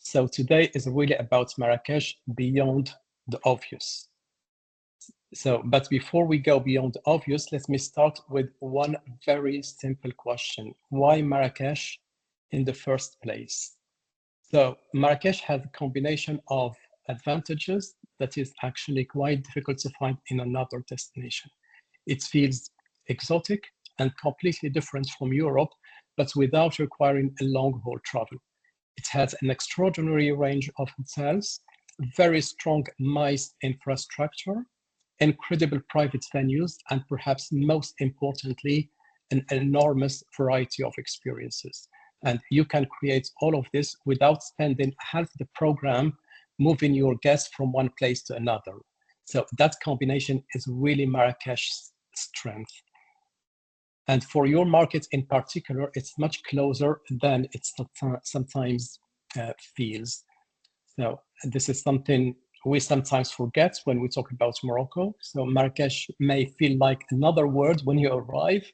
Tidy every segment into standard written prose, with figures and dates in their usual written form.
So today is really about Marrakesh beyond the obvious. But before we go beyond the obvious, let me start with one very simple question. Why Marrakesh in the first place? So Marrakesh has a combination of advantages that is actually quite difficult to find in another destination. It feels exotic and completely different from Europe, but without requiring a long-haul travel. It has an extraordinary range of hotels, very strong MICE infrastructure, incredible private venues, and perhaps most importantly, an enormous variety of experiences. And you can create all of this without spending half the program moving your guests from one place to another. So that combination is really Marrakesh's strength. And for your market in particular, it's much closer than it sometimes feels. So this is something we sometimes forget when we talk about Morocco. So Marrakesh may feel like another word when you arrive,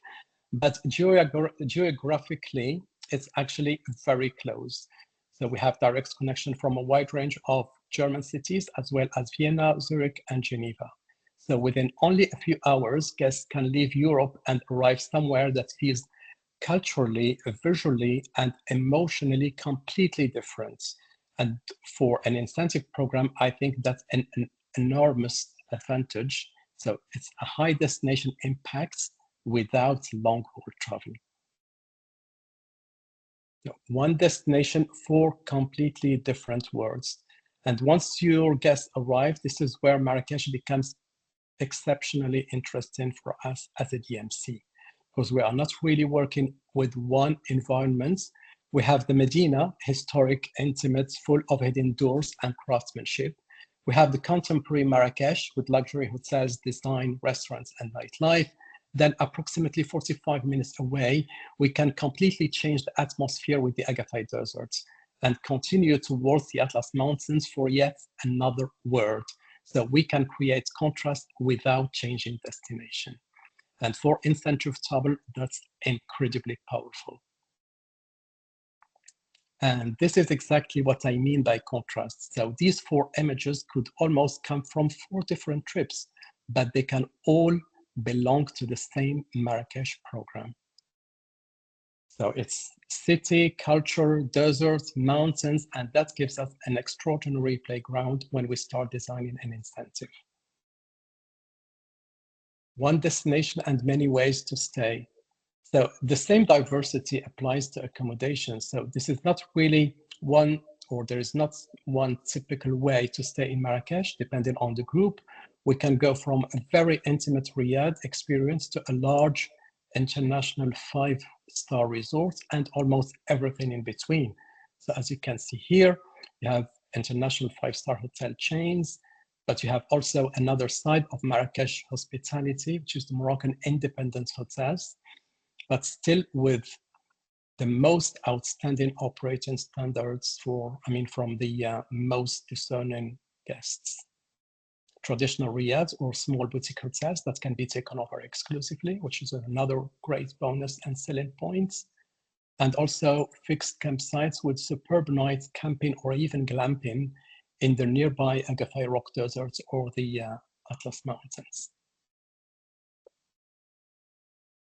but geographically, it's actually very close. So we have direct connection from a wide range of German cities, as well as Vienna, Zurich, and Geneva. So within only a few hours, guests can leave Europe and arrive somewhere that feels culturally, visually, and emotionally completely different. And for an incentive program, I think that's an enormous advantage. So it's a high destination impact without long-haul travel. So one destination, four completely different worlds. And once your guests arrive, this is where Marrakesh becomes exceptionally interesting for us as a DMC, because we are not really working with one environment. We have the Medina, historic, intimate, full of hidden doors and craftsmanship. We have the contemporary Marrakesh with luxury hotels, design, restaurants, and nightlife. Then approximately 45 minutes away, we can completely change the atmosphere with the Agatai Desert and continue towards the Atlas Mountains for yet another world. So we can create contrast without changing destination. And for incentive travel, that's incredibly powerful. And this is exactly what I mean by contrast. So these four images could almost come from four different trips, but they can all belong to the same Marrakesh program. So it's city, culture, desert, mountains, and that gives us an extraordinary playground when we start designing an incentive. One destination and many ways to stay. So the same diversity applies to accommodation. So this is not really one, or there is not one typical way to stay in Marrakesh, depending on the group. We can go from a very intimate Riyadh experience to a large international 5-star resort and almost everything in between. So as you can see here, you have international 5-star hotel chains, but you have also another side of Marrakesh hospitality, which is the Moroccan independent hotels, but still with the most outstanding operating standards from the most discerning guests. Traditional riads or small boutique hotels that can be taken over exclusively, which is another great bonus and selling point. And also fixed campsites with superb night camping or even glamping in the nearby Agatai Rock Desert or the Atlas Mountains.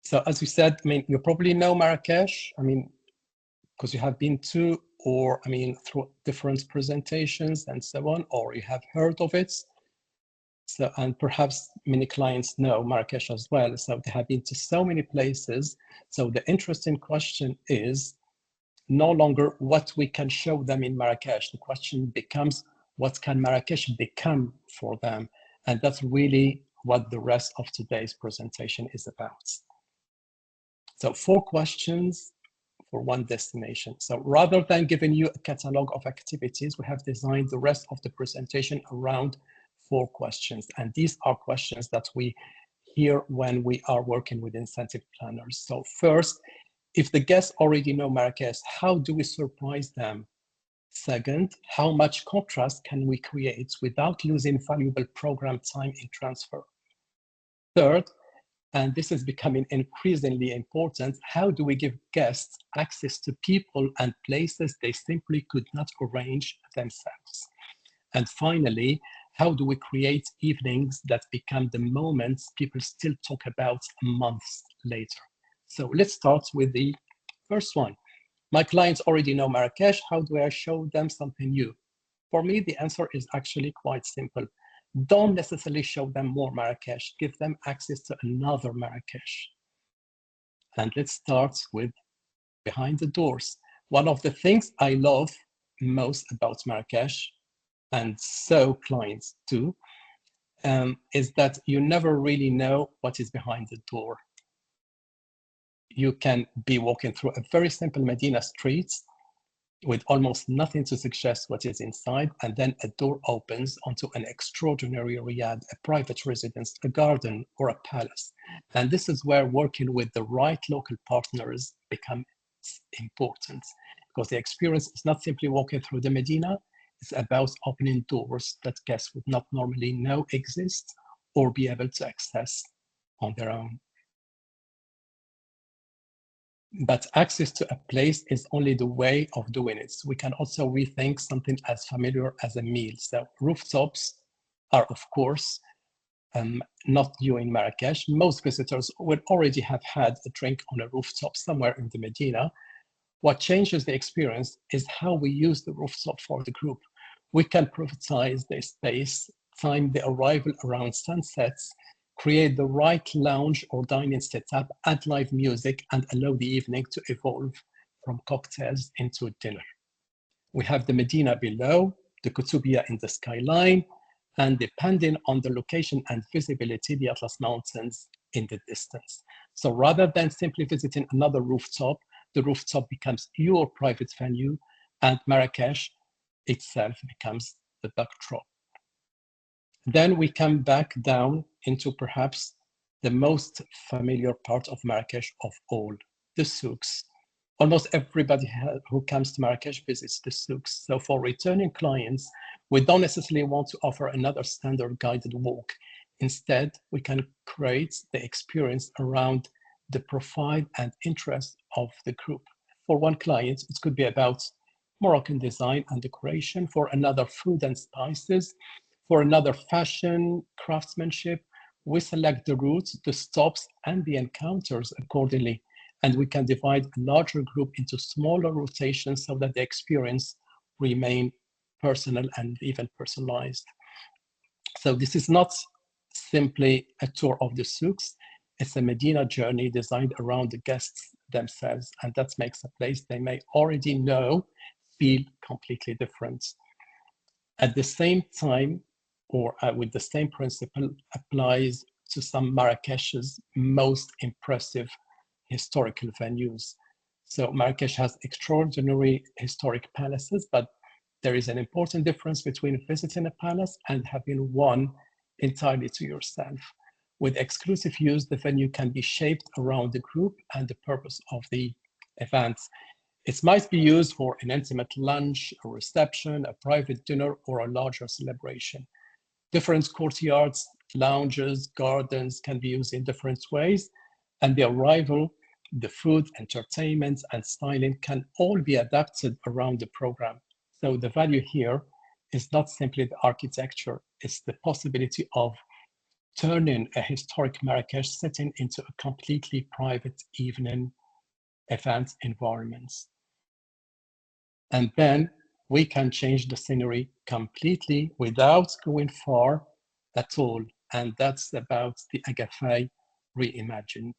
So as we said, you probably know Marrakesh, because you have been to, or through different presentations and so on, or you have heard of it. So, and perhaps many clients know Marrakesh as well. So they have been to so many places. So the interesting question is no longer what we can show them in Marrakesh. The question becomes, what can Marrakesh become for them? And that's really what the rest of today's presentation is about. So 4 questions for one destination. So rather than giving you a catalog of activities, we have designed the rest of the presentation around 4 questions. And these are questions that we hear when we are working with incentive planners. So first, if the guests already know Marrakesh, how do we surprise them? Second, how much contrast can we create without losing valuable program time in transfer? Third, and this is becoming increasingly important. How do we give guests access to people and places they simply could not arrange themselves? And finally, how do we create evenings that become the moments people still talk about months later? So let's start with the first one. My clients already know Marrakesh. How do I show them something new? For me, the answer is actually quite simple. Don't necessarily show them more Marrakesh. Give them access to another Marrakesh. And let's start with behind the doors. One of the things I love most about Marrakesh, and so clients too, is that you never really know what is behind the door. You can be walking through a very simple Medina street with almost nothing to suggest what is inside, and then a door opens onto an extraordinary riad, a private residence, a garden, or a palace. And this is where working with the right local partners becomes important, because the experience is not simply walking through the Medina, it's about opening doors that guests would not normally know exist or be able to access on their own. But access to a place is only the way of doing it. So we can also rethink something as familiar as a meal. So rooftops are, of course, not new in Marrakesh. Most visitors will already have had a drink on a rooftop somewhere in the Medina. What changes the experience is how we use the rooftop for the group. We can privatize the space, time the arrival around sunsets, create the right lounge or dining setup, add live music, and allow the evening to evolve from cocktails into dinner. We have the Medina below, the Kutubia in the skyline, and depending on the location and visibility, the Atlas Mountains in the distance. So rather than simply visiting another rooftop, the rooftop becomes your private venue, and Marrakesh itself becomes the backdrop. Then we come back down into perhaps the most familiar part of Marrakesh of all, the souks. Almost everybody who comes to Marrakesh visits the souks. So for returning clients, we don't necessarily want to offer another standard guided walk. Instead, we can create the experience around the profile and interest of the group. For one client, it could be about Moroccan design and decoration. For another, food and spices. For another, fashion, craftsmanship. We select the routes, the stops, and the encounters accordingly. And we can divide a larger group into smaller rotations so that the experience remain personal and even personalized. So this is not simply a tour of the souks. It's a Medina journey designed around the guests themselves. And that makes a place they may already know feel completely different. At the same time, or with the same principle, applies to some Marrakesh's most impressive historical venues. So Marrakesh has extraordinary historic palaces, but there is an important difference between visiting a palace and having one entirely to yourself. With exclusive use, the venue can be shaped around the group and the purpose of the event. It might be used for an intimate lunch, a reception, a private dinner, or a larger celebration. Different courtyards, lounges, gardens can be used in different ways, and the arrival, the food, entertainment, and styling can all be adapted around the program. So the value here is not simply the architecture, it's the possibility of turning a historic Marrakesh setting into a completely private evening event environment. And then we can change the scenery completely without going far at all. And that's about the Agafay reimagined.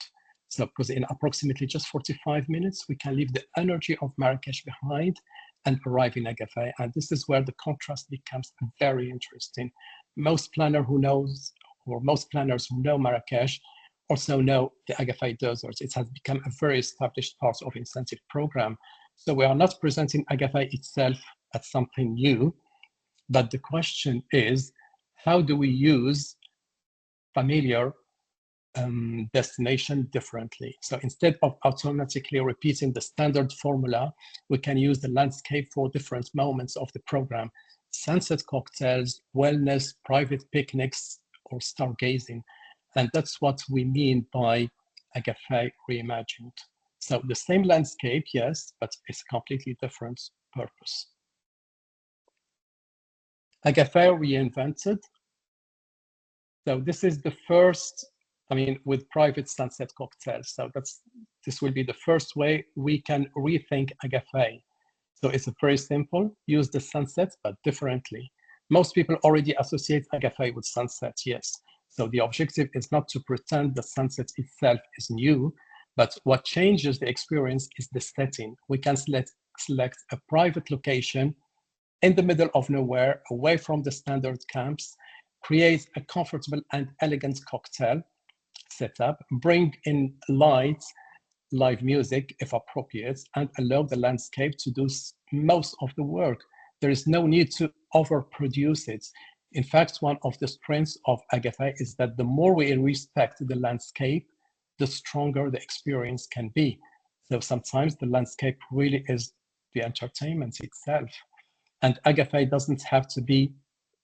So because in approximately just 45 minutes, we can leave the energy of Marrakesh behind and arrive in Agafay. And this is where the contrast becomes very interesting. Most planners who know Marrakesh also know the Agafay Desert. It has become a very established part of incentive program. So we are not presenting Agafay itself as something new, but the question is, how do we use familiar destination differently? So instead of automatically repeating the standard formula, we can use the landscape for different moments of the program: sunset cocktails, wellness, private picnics, or stargazing. And that's what we mean by Agafay reimagined. So the same landscape, yes, but it's a completely different purpose. Agafay reinvented. So this is the first, with private sunset cocktails. So this will be the first way we can rethink Agafay. So it's very simple, use the sunset, but differently. Most people already associate Agafay with sunset, yes. So the objective is not to pretend the sunset itself is new, but what changes the experience is the setting. We can select a private location in the middle of nowhere, away from the standard camps, create a comfortable and elegant cocktail setup, bring in lights, live music if appropriate, and allow the landscape to do most of the work. There is no need to overproduce it. In fact, one of the strengths of Agafay is that the more we respect the landscape, the stronger the experience can be. So sometimes the landscape really is the entertainment itself. And Agafay doesn't have to be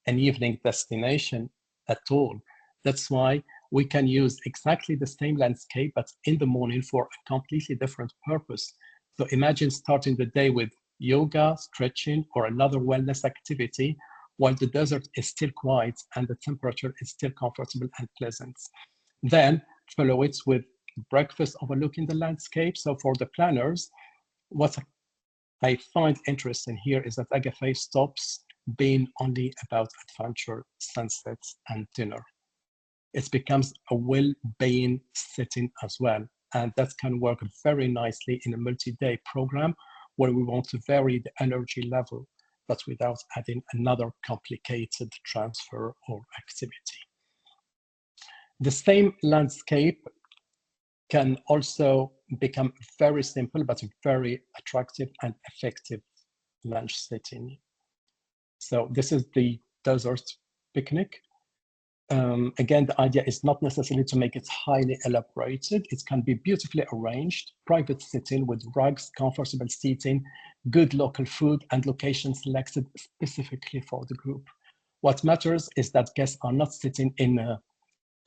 an evening destination at all. That's why we can use exactly the same landscape, but in the morning for a completely different purpose. So imagine starting the day with yoga, stretching, or another wellness activity, while the desert is still quiet and the temperature is still comfortable and pleasant. Then follow it with breakfast overlooking the landscape. So for the planners, what I find interesting here is that Agafay stops being only about adventure, sunsets, and dinner. It becomes a well-being setting as well. And that can work very nicely in a multi-day program where we want to vary the energy level, but without adding another complicated transfer or activity. The same landscape can also become very simple, but very attractive and effective lunch setting. So this is the desert picnic. Again, the idea is not necessarily to make it highly elaborated. It can be beautifully arranged, private sitting with rugs, comfortable seating, good local food, and location selected specifically for the group. What matters is that guests are not sitting in a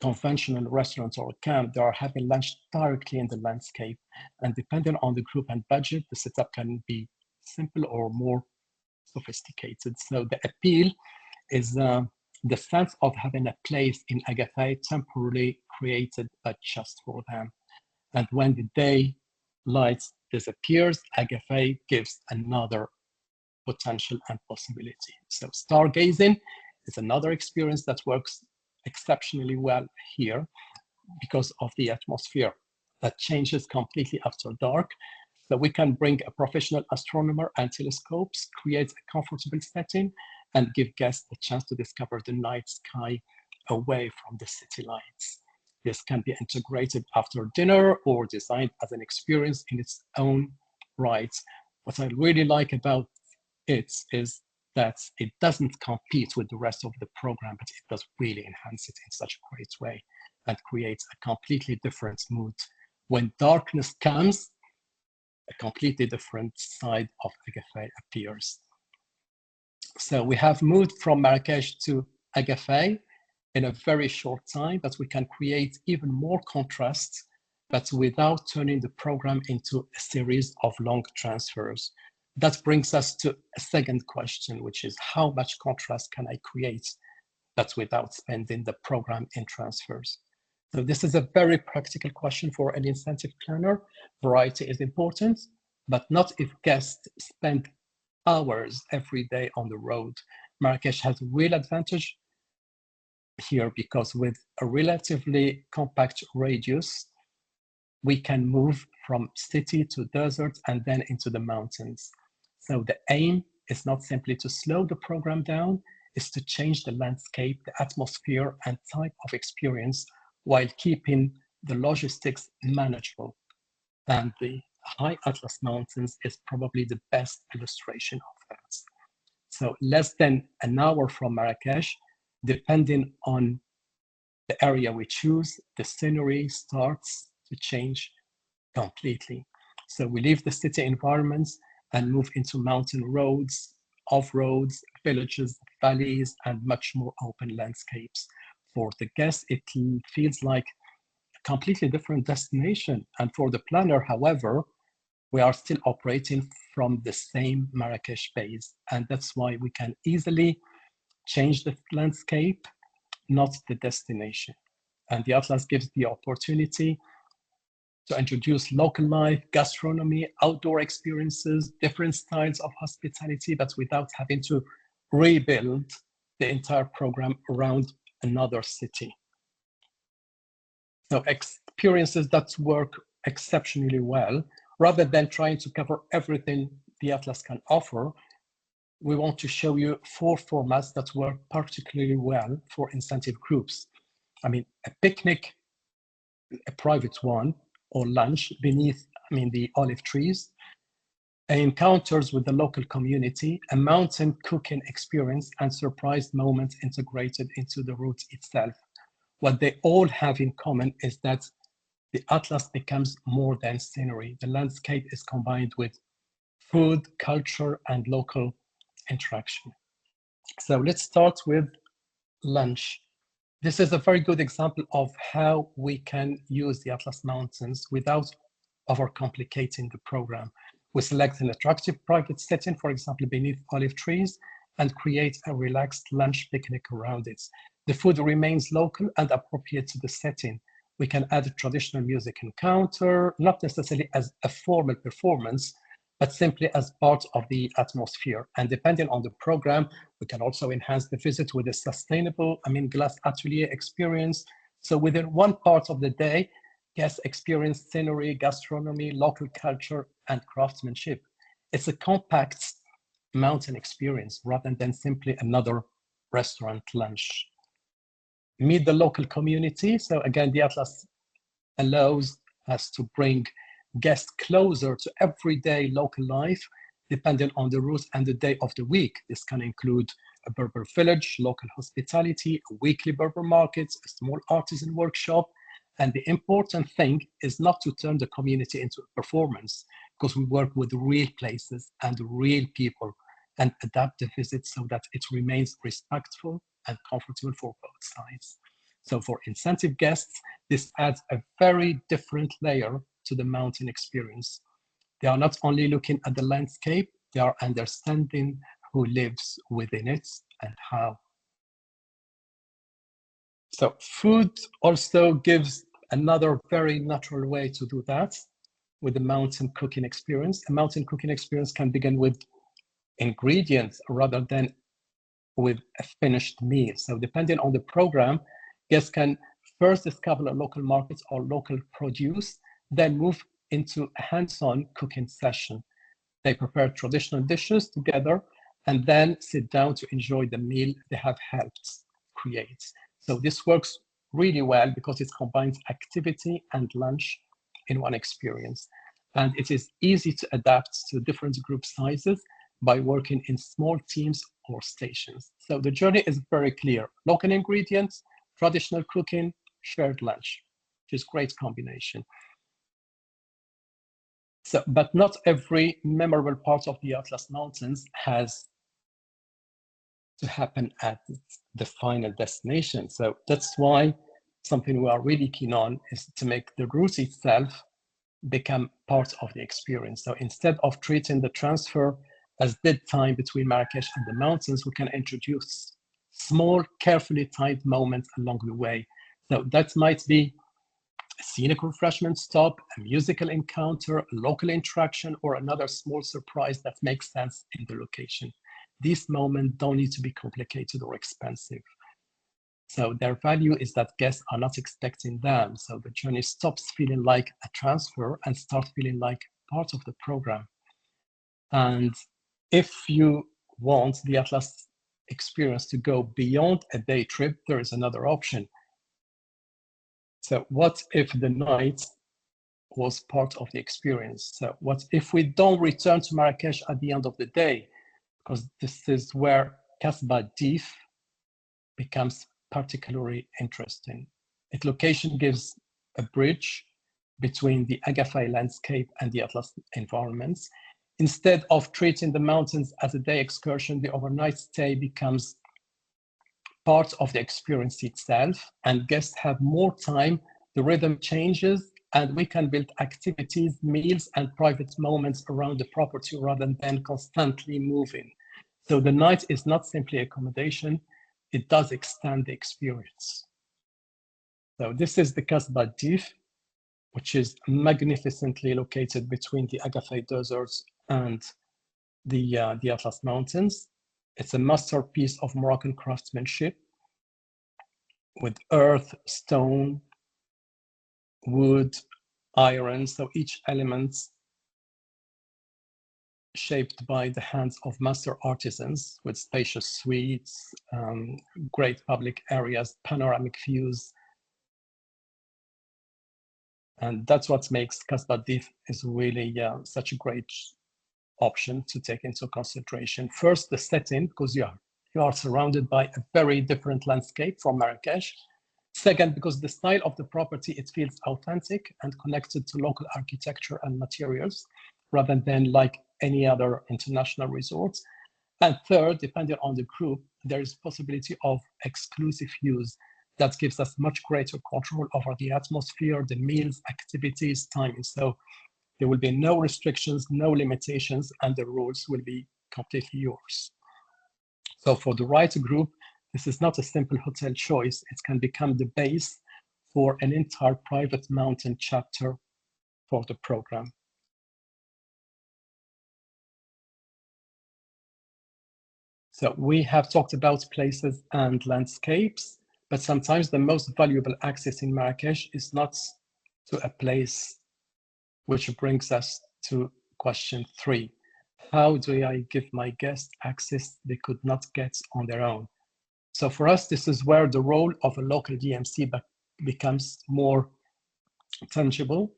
conventional restaurant or a camp. They are having lunch directly in the landscape. And depending on the group and budget, the setup can be simple or more sophisticated. So the appeal is the sense of having a place in Agafay temporarily created but just for them. And when the daylight disappears, Agafay gives another potential and possibility. So stargazing is another experience that works exceptionally well here because of the atmosphere that changes completely after dark. So we can bring a professional astronomer and telescopes, create a comfortable setting, and give guests the chance to discover the night sky away from the city lights. This can be integrated after dinner or designed as an experience in its own right. What I really like about it is that it doesn't compete with the rest of the program, but it does really enhance it in such a great way and creates a completely different mood. When darkness comes, a completely different side of Agafay appears. So we have moved from Marrakesh to Agafay in a very short time, but we can create even more contrast, but without turning the program into a series of long transfers. That brings us to a second question, which is how much contrast can I create, but without spending the program in transfers? So this is a very practical question for an incentive planner. Variety is important, but not if guests spend hours every day on the road. Marrakesh has a real advantage here because with a relatively compact radius, we can move from city to desert and then into the mountains. So the aim is not simply to slow the program down, is to change the landscape, the atmosphere, and type of experience while keeping the logistics manageable. And the High Atlas Mountains is probably the best illustration of that. So less than an hour from Marrakesh, depending on the area we choose, the scenery starts to change completely. So we leave the city environments and move into mountain roads, off-roads, villages, valleys, and much more open landscapes. for the guest, it feels like a completely different destination. And for the planner, however, we are still operating from the same Marrakesh base. And that's why we can easily change the landscape, not the destination. And the Atlas gives the opportunity to introduce local life, gastronomy, outdoor experiences, different styles of hospitality, but without having to rebuild the entire program around another city. So experiences that work exceptionally well, rather than trying to cover everything the Atlas can offer, we want to show you 4 formats that work particularly well for incentive groups. I mean, a picnic, a private one, or lunch beneath, the olive trees, encounters with the local community, a mountain cooking experience, and surprise moments integrated into the route itself. What they all have in common is that the Atlas becomes more than scenery. The landscape is combined with food, culture, and local interaction. So let's start with lunch. This is a very good example of how we can use the Atlas Mountains without overcomplicating the program. We select an attractive private setting, for example, beneath olive trees, and create a relaxed lunch picnic around it. The food remains local and appropriate to the setting. We can add a traditional music encounter, not necessarily as a formal performance, but simply as part of the atmosphere. And depending on the program, we can also enhance the visit with a sustainable, glass atelier experience. So within one part of the day, guests experience scenery, gastronomy, local culture, and craftsmanship. It's a compact mountain experience rather than simply another restaurant lunch. Meet the local community. So again, the Atlas allows us to bring guests closer to everyday local life, depending on the route and the day of the week. This can include a Berber village, local hospitality, a weekly Berber market, a small artisan workshop. And the important thing is not to turn the community into a performance, because we work with real places and real people and adapt the visit so that it remains respectful and comfortable for both sides. So for incentive guests, this adds a very different layer to the mountain experience. They are not only looking at the landscape, they are understanding who lives within it and how. So food also gives another very natural way to do that with the mountain cooking experience. A mountain cooking experience can begin with ingredients rather than with a finished meal. So depending on the program, guests can first discover a local market or local produce, then move into a hands-on cooking session. They prepare traditional dishes together and then sit down to enjoy the meal they have helped create. So this works really well because it combines activity and lunch in one experience. And it is easy to adapt to different group sizes by working in small teams or stations. So the journey is very clear. Local ingredients, traditional cooking, shared lunch, which is a great combination. So, but not every memorable part of the Atlas Mountains has to happen at the final destination. So that's why something we are really keen on is to make the route itself become part of the experience. So instead of treating the transfer as dead time between Marrakesh and the mountains, we can introduce small, carefully timed moments along the way. So that might be a scenic refreshment stop, a musical encounter, a local interaction, or another small surprise that makes sense in the location. These moments don't need to be complicated or expensive. So their value is that guests are not expecting them. So the journey stops feeling like a transfer and starts feeling like part of the program. And if you want the Atlas experience to go beyond a day trip, there is another option. So what if the night was part of the experience? So what if we don't return to Marrakesh at the end of the day? Because this is where Kasbah Dif becomes particularly interesting. Its location gives a bridge between the Agafay landscape and the Atlas environments. Instead of treating the mountains as a day excursion, the overnight stay becomes part of the experience itself, and guests have more time, the rhythm changes, and we can build activities, meals, and private moments around the property rather than constantly moving. So the night is not simply accommodation, it does extend the experience. So this is the Kasbah Dif, which is magnificently located between the Agafay deserts and the Atlas Mountains. It's a masterpiece of Moroccan craftsmanship with earth, stone, wood, iron, so each element shaped by the hands of master artisans with spacious suites, great public areas, panoramic views. And that's what makes Kasbah Dif is really such a great option to take into consideration. First, the setting, because you are surrounded by a very different landscape from Marrakesh. Second, because the style of the property, it feels authentic and connected to local architecture and materials, rather than like any other international resorts. And third, depending on the group, there is possibility of exclusive use that gives us much greater control over the atmosphere, the meals, activities, timing. So there will be no restrictions, no limitations, and the rules will be completely yours. So for the right group, this is not a simple hotel choice. It can become the base for an entire private mountain chapter for the program. So we have talked about places and landscapes, but sometimes the most valuable access in Marrakesh is not to a place, which brings us to question 3. How do I give my guests access they could not get on their own? So for us, this is where the role of a local DMC becomes more tangible.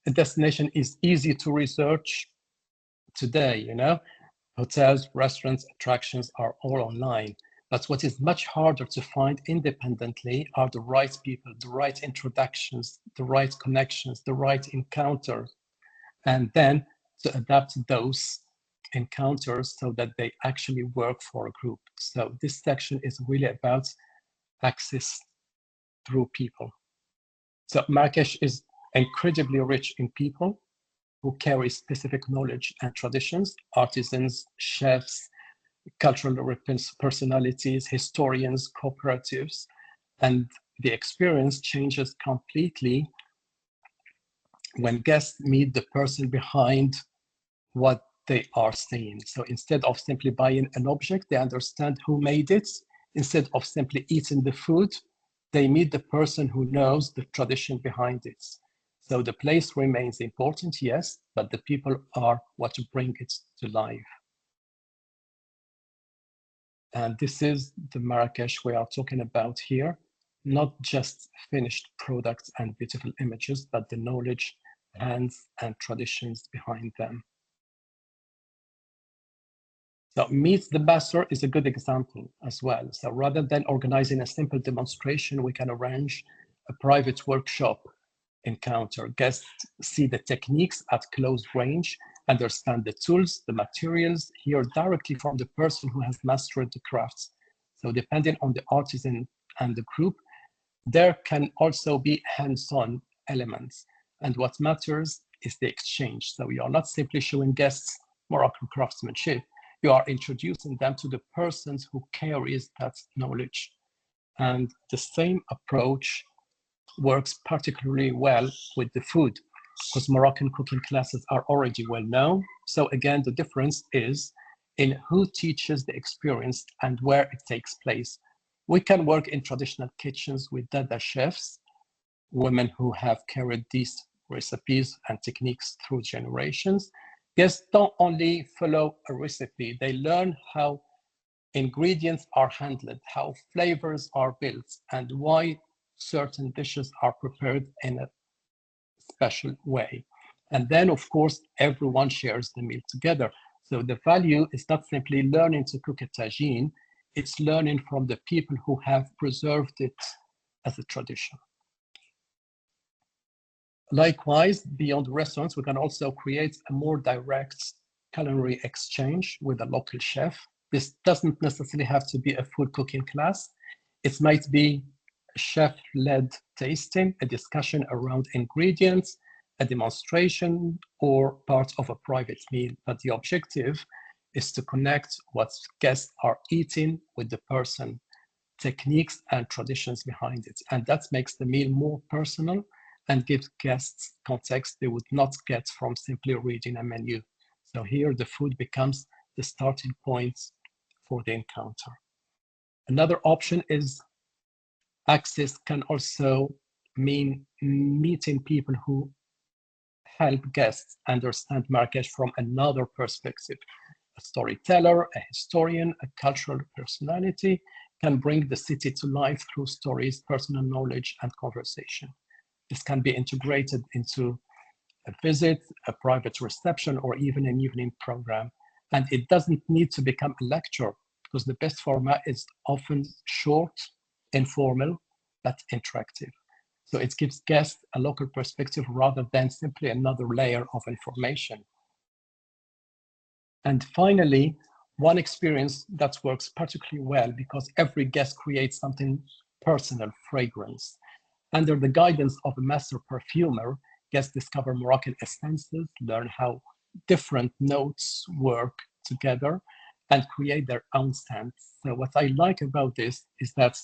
A destination is easy to research today, hotels, restaurants, attractions are all online. But what is much harder to find independently are the right people, the right introductions, the right connections, the right encounters, and then to adapt those encounters so that they actually work for a group. So this section is really about access through people. So Marrakesh is incredibly rich in people who carry specific knowledge and traditions, artisans, chefs, cultural personalities, historians, cooperatives, and the experience changes completely when guests meet the person behind what they are saying. So instead of simply buying an object, they understand who made it. Instead of simply eating the food, they meet the person who knows the tradition behind it. So the place remains important, yes, but the people are what bring it to life. And this is the Marrakesh we are talking about here, not just finished products and beautiful images, but the knowledge, hands, and traditions behind them. So Meet the Master is a good example as well. So rather than organizing a simple demonstration, we can arrange a private workshop encounter. Guests see the techniques at close range, understand the tools, the materials, hear directly from the person who has mastered the crafts. So depending on the artisan and the group, there can also be hands-on elements. And what matters is the exchange. So you are not simply showing guests Moroccan craftsmanship, you are introducing them to the persons who carries that knowledge. And the same approach works particularly well with the food, because Moroccan cooking classes are already well known. So again, the difference is in who teaches the experience and where it takes place. We can work in traditional kitchens with Dada chefs, women who have carried these recipes and techniques through generations. Guests don't only follow a recipe, they learn how ingredients are handled, how flavors are built, and why certain dishes are prepared in a special way. And then, of course, everyone shares the meal together. So the value is not simply learning to cook a tagine, it's learning from the people who have preserved it as a tradition. Likewise, beyond restaurants, we can also create a more direct culinary exchange with a local chef. This doesn't necessarily have to be a food cooking class. It might be a chef-led tasting, a discussion around ingredients, a demonstration, or part of a private meal. But the objective is to connect what guests are eating with the person, techniques and traditions behind it. And that makes the meal more personal and gives guests context they would not get from simply reading a menu. So here the food becomes the starting point for the encounter. Another option is access can also mean meeting people who help guests understand Marrakesh from another perspective. A storyteller, a historian, a cultural personality can bring the city to life through stories, personal knowledge, and conversation. This can be integrated into a visit, a private reception, or even an evening program. And it doesn't need to become a lecture because the best format is often short, informal, but interactive. So it gives guests a local perspective rather than simply another layer of information. And finally, one experience that works particularly well because every guest creates something personal, fragrance. Under the guidance of a master perfumer, guests discover Moroccan essences, learn how different notes work together, and create their own scents. So what I like about this is that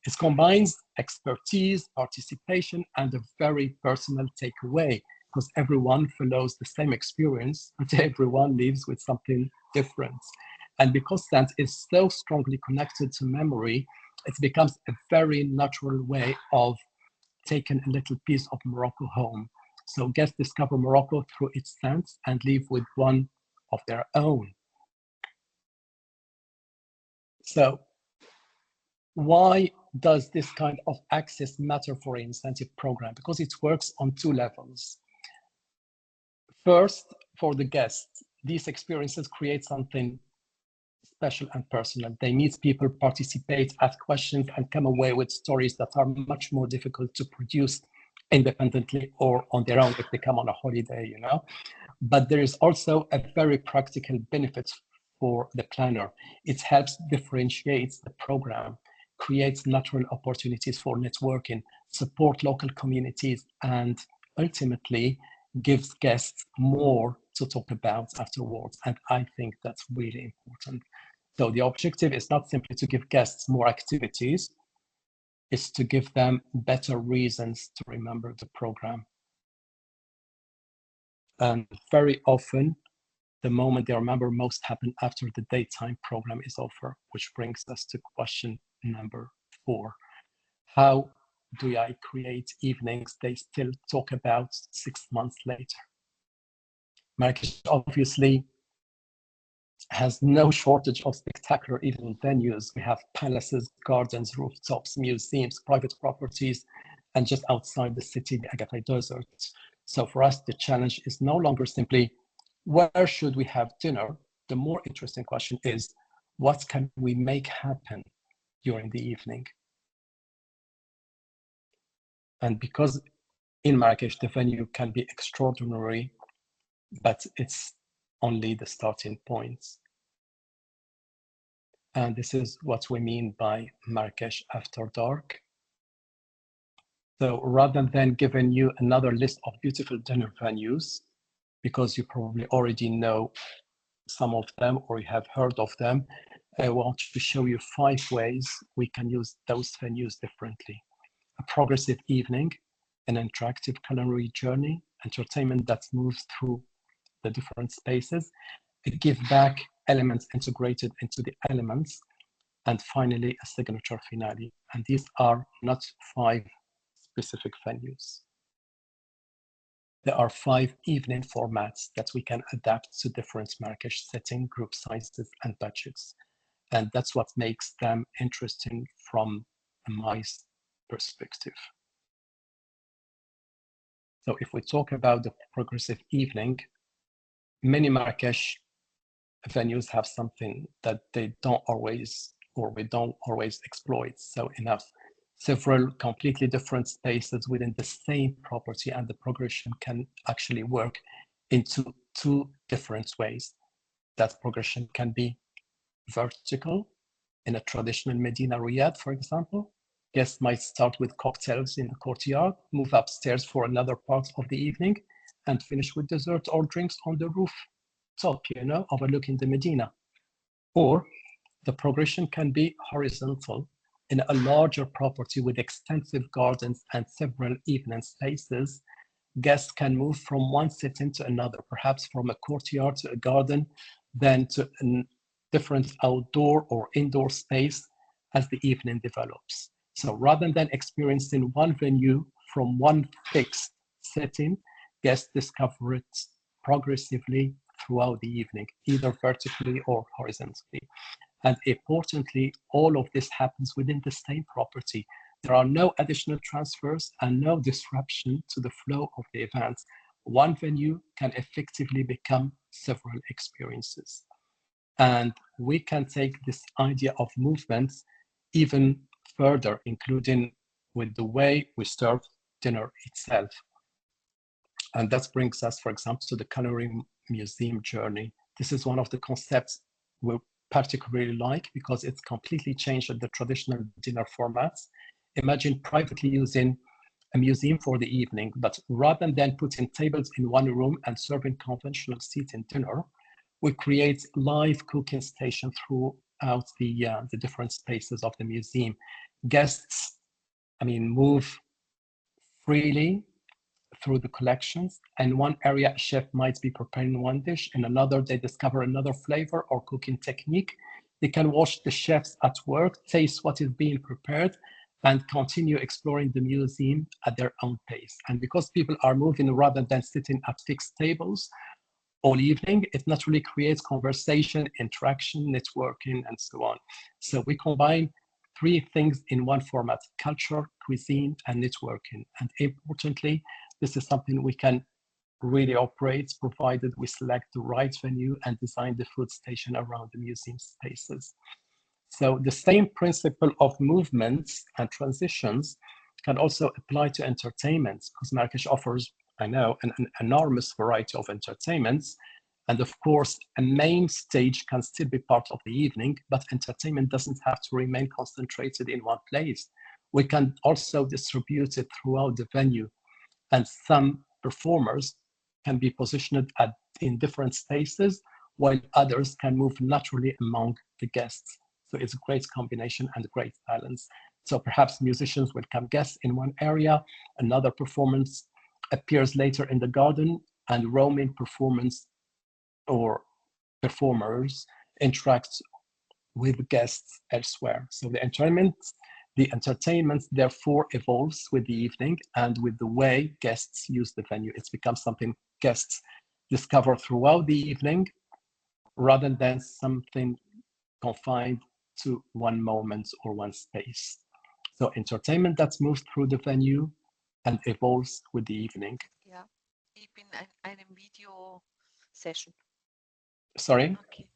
it combines expertise, participation, and a very personal takeaway because everyone follows the same experience, but everyone leaves with something different. And because scent is so strongly connected to memory, it becomes a very natural way of taking a little piece of Morocco home. So guests discover Morocco through its scents and leave with one of their own. So why does this kind of access matter for an incentive program? Because it works on two levels. First, for the guests, these experiences create something special and personal. They meet people, participate, ask questions, and come away with stories that are much more difficult to produce independently or on their own if they come on a holiday, you know. But there is also a very practical benefit for the planner. It helps differentiate the program, creates natural opportunities for networking, support local communities, and ultimately gives guests more to talk about afterwards. And I think that's really important. So the objective is not simply to give guests more activities, it's to give them better reasons to remember the program. And very often, the moment they remember most happen after the daytime program is over, which brings us to question number 4. How do I create evenings they still talk about 6 months later? Marrakesh obviously has no shortage of spectacular evening venues. We have palaces, gardens, rooftops, museums, private properties, and just outside the city, the Agatai Desert. So for us, the challenge is no longer simply, where should we have dinner? The more interesting question is, what can we make happen during the evening? And because in Marrakesh, the venue can be extraordinary, but it's only the starting points. And this is what we mean by Marrakesh after dark. So rather than giving you another list of beautiful dinner venues, because you probably already know some of them or you have heard of them, I want to show you 5 ways we can use those venues differently. A progressive evening, an interactive culinary journey, entertainment that moves through the different spaces, a give back elements integrated into the elements, and finally a signature finale. And these are not 5 specific venues. There are 5 evening formats that we can adapt to different Marrakesh setting, group sizes, and budgets. And that's what makes them interesting from my perspective. So if we talk about the progressive evening, many Marrakesh venues have something that they don't always, or we don't always exploit so enough. Several completely different spaces within the same property, and the progression can actually work into 2 different ways. That progression can be vertical, In a traditional Medina Riyadh, for example, guests might start with cocktails in the courtyard, move upstairs for another part of the evening, and finish with dessert or drinks on the rooftop, overlooking the Medina. Or the progression can be horizontal. In a larger property with extensive gardens and several evening spaces, guests can move from one setting to another, perhaps from a courtyard to a garden, then to a different outdoor or indoor space as the evening develops. So rather than experiencing one venue from one fixed setting, guests discover it progressively throughout the evening, either vertically or horizontally. And importantly, all of this happens within the same property. There are no additional transfers and no disruption to the flow of the events. One venue can effectively become several experiences. And we can take this idea of movements even further, including with the way we serve dinner itself. And that brings us, for example, to the culinary museum journey. This is one of the concepts we particularly like because it's completely changed the traditional dinner formats. Imagine privately using a museum for the evening, but rather than putting tables in one room and serving conventional seating dinner, we create live cooking stations throughout the different spaces of the museum. Guests, move freely through the collections. And one area, a chef might be preparing one dish, in another they discover another flavor or cooking technique. They can watch the chefs at work, taste what is being prepared, and continue exploring the museum at their own pace. And because people are moving rather than sitting at fixed tables all evening, it naturally creates conversation, interaction, networking, and so on. So we combine three things in one format: culture, cuisine, and networking. And importantly, this is something we can really operate, provided we select the right venue and design the food station around the museum spaces. So the same principle of movements and transitions can also apply to entertainment, because Marrakesh offers, I know, an enormous variety of entertainments. And of course, a main stage can still be part of the evening, but entertainment doesn't have to remain concentrated in one place. We can also distribute it throughout the venue. And some performers can be positioned in different spaces, while others can move naturally among the guests. So it's a great combination and a great balance. So perhaps musicians will come guests in one area, another performance appears later in the garden, and roaming performance or performers interact with guests elsewhere. So the entertainment therefore evolves with the evening and with the way guests use the venue. It's become something guests discover throughout the evening rather than something confined to one moment or one space. So entertainment that's moved through the venue and evolves with the evening. Ja, ich bin in einem Video-Session. Sorry? Okay.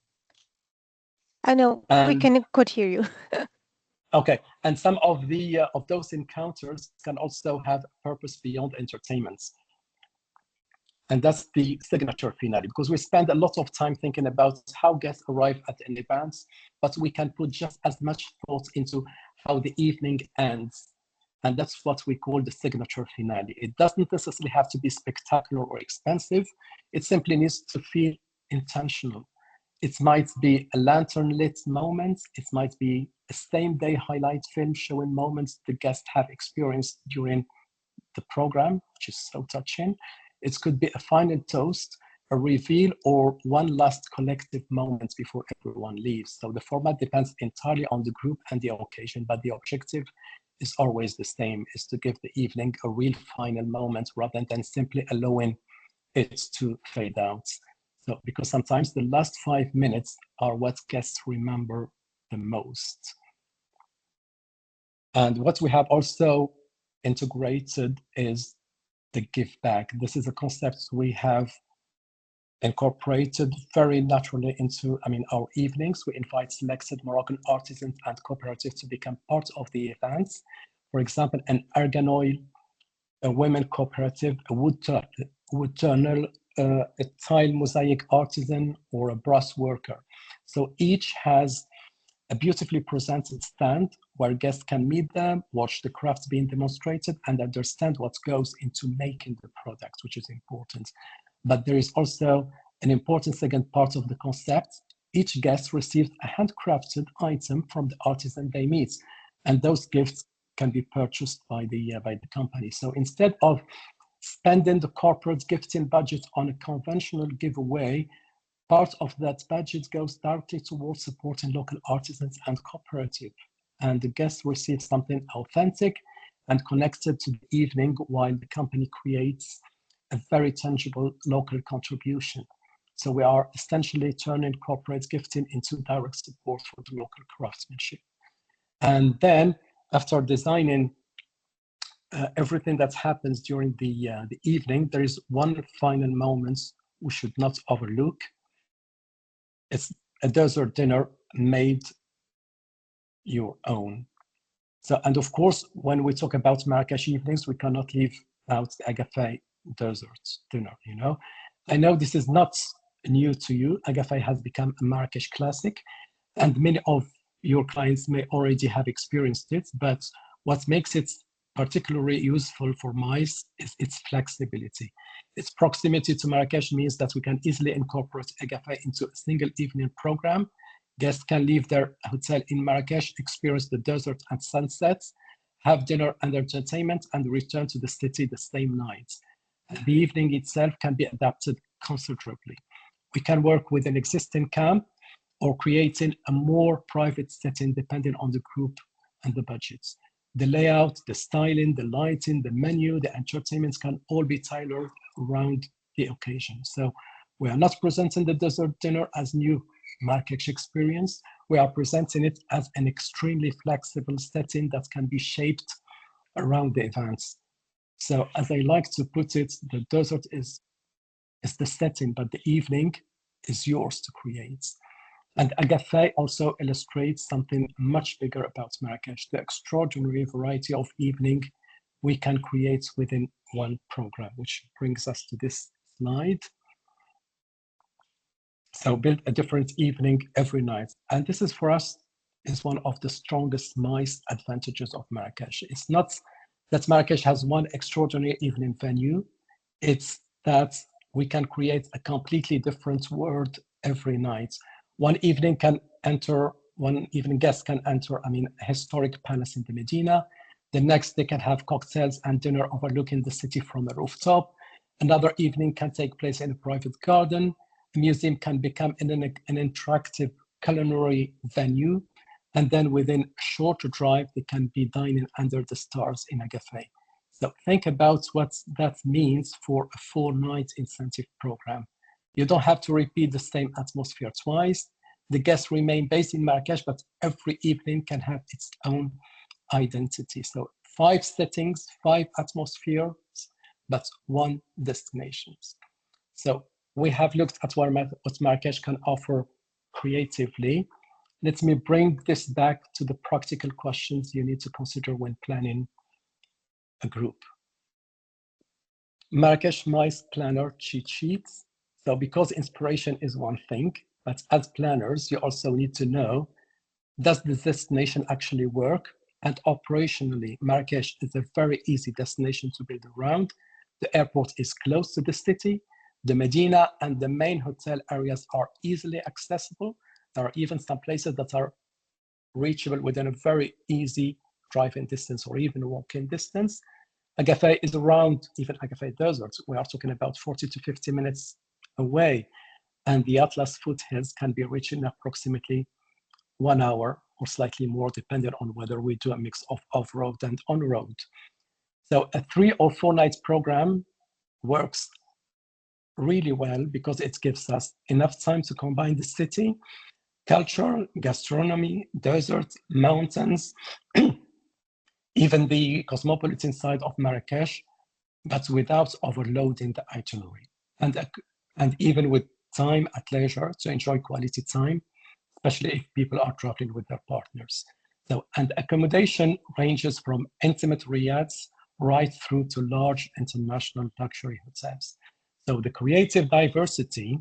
I know, we could hear you. Okay, and some of those encounters can also have purpose beyond entertainment. And that's the signature finale, because we spend a lot of time thinking about how guests arrive at an event, but we can put just as much thought into how the evening ends. And that's what we call the signature finale. It doesn't necessarily have to be spectacular or expensive. It simply needs to feel intentional. It might be a lantern-lit moment. It might be a same-day highlight film showing moments the guests have experienced during the program, which is so touching. It could be a final toast, a reveal, or one last collective moment before everyone leaves. So the format depends entirely on the group and the occasion, but the objective is always the same, is to give the evening a real final moment rather than simply allowing it to fade out. So, because sometimes the last 5 minutes are what guests remember the most. And what we have also integrated is the give back. This is a concept we have incorporated very naturally into our evenings. We invite selected Moroccan artisans and cooperatives to become part of the events. For example, an argan oil, a women cooperative, a wood turner, a tile mosaic artisan, or a brass worker. So each has a beautifully presented stand where guests can meet them, watch the crafts being demonstrated, and understand what goes into making the product, which is important. But there is also an important second part of the concept. Each guest receives a handcrafted item from the artisan they meet, and those gifts can be purchased by the company. So instead of spending the corporate gifting budget on a conventional giveaway, part of that budget goes directly towards supporting local artisans and cooperatives. And the guests receive something authentic and connected to the evening, while the company creates a very tangible local contribution. So we are essentially turning corporate gifting into direct support for the local craftsmanship. And then after designing everything that happens during the evening, there is one final moment we should not overlook. It's a dessert dinner made your own. So, and of course, when we talk about Marrakesh evenings, we cannot leave out the Agafay dessert dinner, you know. I know this is not new to you. Agafay has become a Marrakesh classic, and many of your clients may already have experienced it, but what makes it particularly useful for MICE is its flexibility. Its proximity to Marrakesh means that we can easily incorporate Agafay into a single evening program. Guests can leave their hotel in Marrakesh, experience the desert and sunsets, have dinner and entertainment, and return to the city the same night. The evening itself can be adapted considerably. We can work with an existing camp or creating a more private setting depending on the group and the budgets. The layout, the styling, the lighting, the menu, the entertainments can all be tailored around the occasion. So we are not presenting the dessert dinner as new Marrakesh experience. We are presenting it as an extremely flexible setting that can be shaped around the events. So as I like to put it, the dessert is the setting, but the evening is yours to create. And Agafay also illustrates something much bigger about Marrakesh, the extraordinary variety of evening we can create within one program, which brings us to this slide. So build a different evening every night. And this is for us, is one of the strongest MICE advantages of Marrakesh. It's not that Marrakesh has one extraordinary evening venue, it's that we can create a completely different world every night. One evening guest can enter, a historic palace in the Medina. The next, they can have cocktails and dinner overlooking the city from a rooftop. Another evening can take place in a private garden. A museum can become an interactive culinary venue. And then within a shorter drive, they can be dining under the stars in Agafay. So think about what that means for a 4-night incentive program. You don't have to repeat the same atmosphere twice. The guests remain based in Marrakesh, but every evening can have its own identity. So 5 settings, 5 atmospheres, but 1 destination. So we have looked at what Marrakesh can offer creatively. Let me bring this back to the practical questions you need to consider when planning a group. Marrakesh MICE Planner cheat sheets. So because inspiration is one thing, but as planners, you also need to know, does the destination actually work? And operationally, Marrakesh is a very easy destination to build around. The airport is close to the city. The Medina and the main hotel areas are easily accessible. There are even some places that are reachable within a very easy driving distance or even walking distance. Agafay is around, even Agafay Desert, we are talking about 40 to 50 minutes away. And the Atlas foothills can be reached in approximately 1 hour or slightly more, depending on whether we do a mix of off-road and on-road. So a 3 or 4 night program works really well because it gives us enough time to combine the city, culture, gastronomy, desert, mountains, even the cosmopolitan side of Marrakesh, but without overloading the itinerary. And even with time at leisure to enjoy quality time, especially if people are traveling with their partners. So, and accommodation ranges from intimate riads right through to large international luxury hotels. So the creative diversity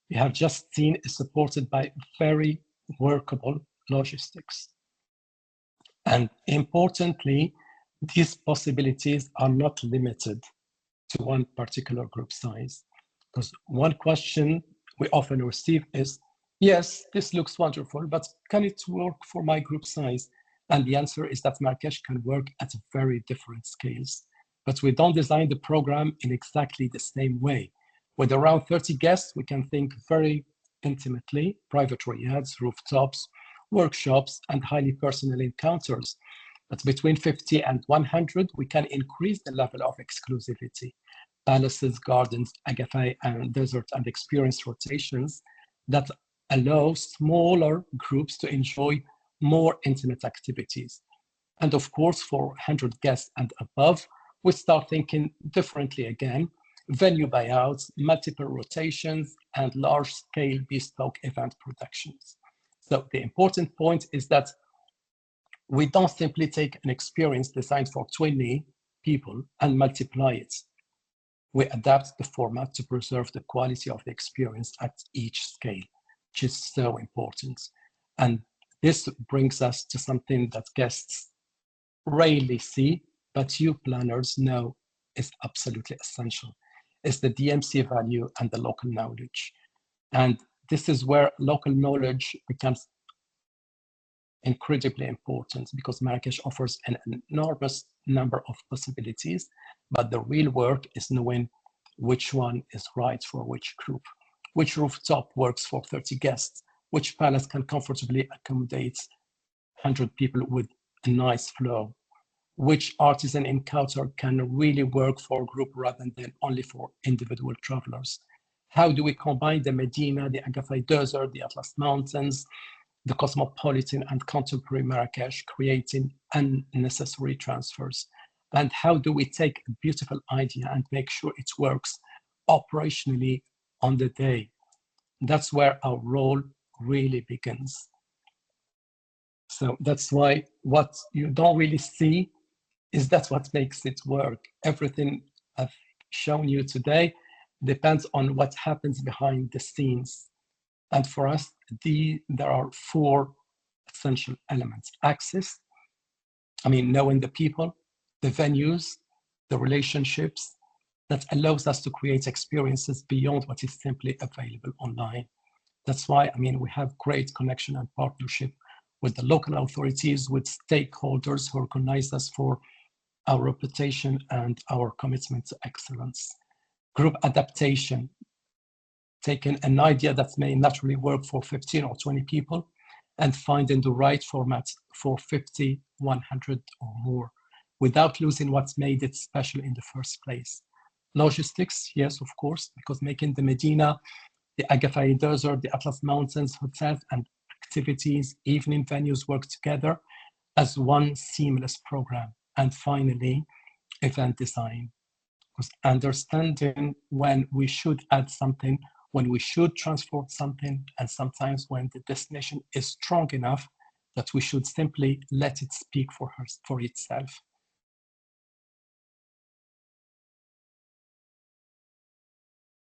you have just seen is supported by very workable logistics. And importantly, these possibilities are not limited to one particular group size. Because one question we often receive is, yes, this looks wonderful, but can it work for my group size? And the answer is that Marrakesh can work at very different scales. But we don't design the program in exactly the same way. With around 30 guests, we can think very intimately, private riads, rooftops, workshops, and highly personal encounters. But between 50 and 100, we can increase the level of exclusivity. Palaces, gardens, agafe, and desert and experience rotations that allow smaller groups to enjoy more intimate activities. And of course, for 100 guests and above, we start thinking differently again, venue buyouts, multiple rotations, and large-scale bespoke event productions. So the important point is that we don't simply take an experience designed for 20 people and multiply it. We adapt the format to preserve the quality of the experience at each scale, which is so important. And this brings us to something that guests rarely see, but you planners know is absolutely essential. It's the DMC value and the local knowledge. And this is where local knowledge becomes incredibly important, because Marrakesh offers an enormous number of possibilities, but the real work is knowing which one is right for which group, which rooftop works for 30 guests, which palace can comfortably accommodate 100 people with a nice flow, which artisan encounter can really work for a group rather than only for individual travelers. How do we combine the Medina, the Agafay Desert, the Atlas Mountains, the cosmopolitan and contemporary Marrakesh, creating unnecessary transfers? And how do we take a beautiful idea and make sure it works operationally on the day? That's where our role really begins. So that's why what you don't really see is that's what makes it work. Everything I've shown you today depends on what happens behind the scenes. And for us, there are 4 essential elements: access, knowing the people, the venues, the relationships that allows us to create experiences beyond what is simply available online. That's why, we have great connection and partnership with the local authorities, with stakeholders who recognize us for our reputation and our commitment to excellence. Group adaptation, taking an idea that may naturally work for 15 or 20 people and finding the right format for 50, 100 or more, without losing what's made it special in the first place. Logistics, yes, of course, because making the Medina, the Agafay Desert, the Atlas Mountains, hotels and activities, evening venues work together as one seamless program. And finally, event design, because understanding when we should add something, when we should transport something, and sometimes when the destination is strong enough that we should simply let it speak for itself.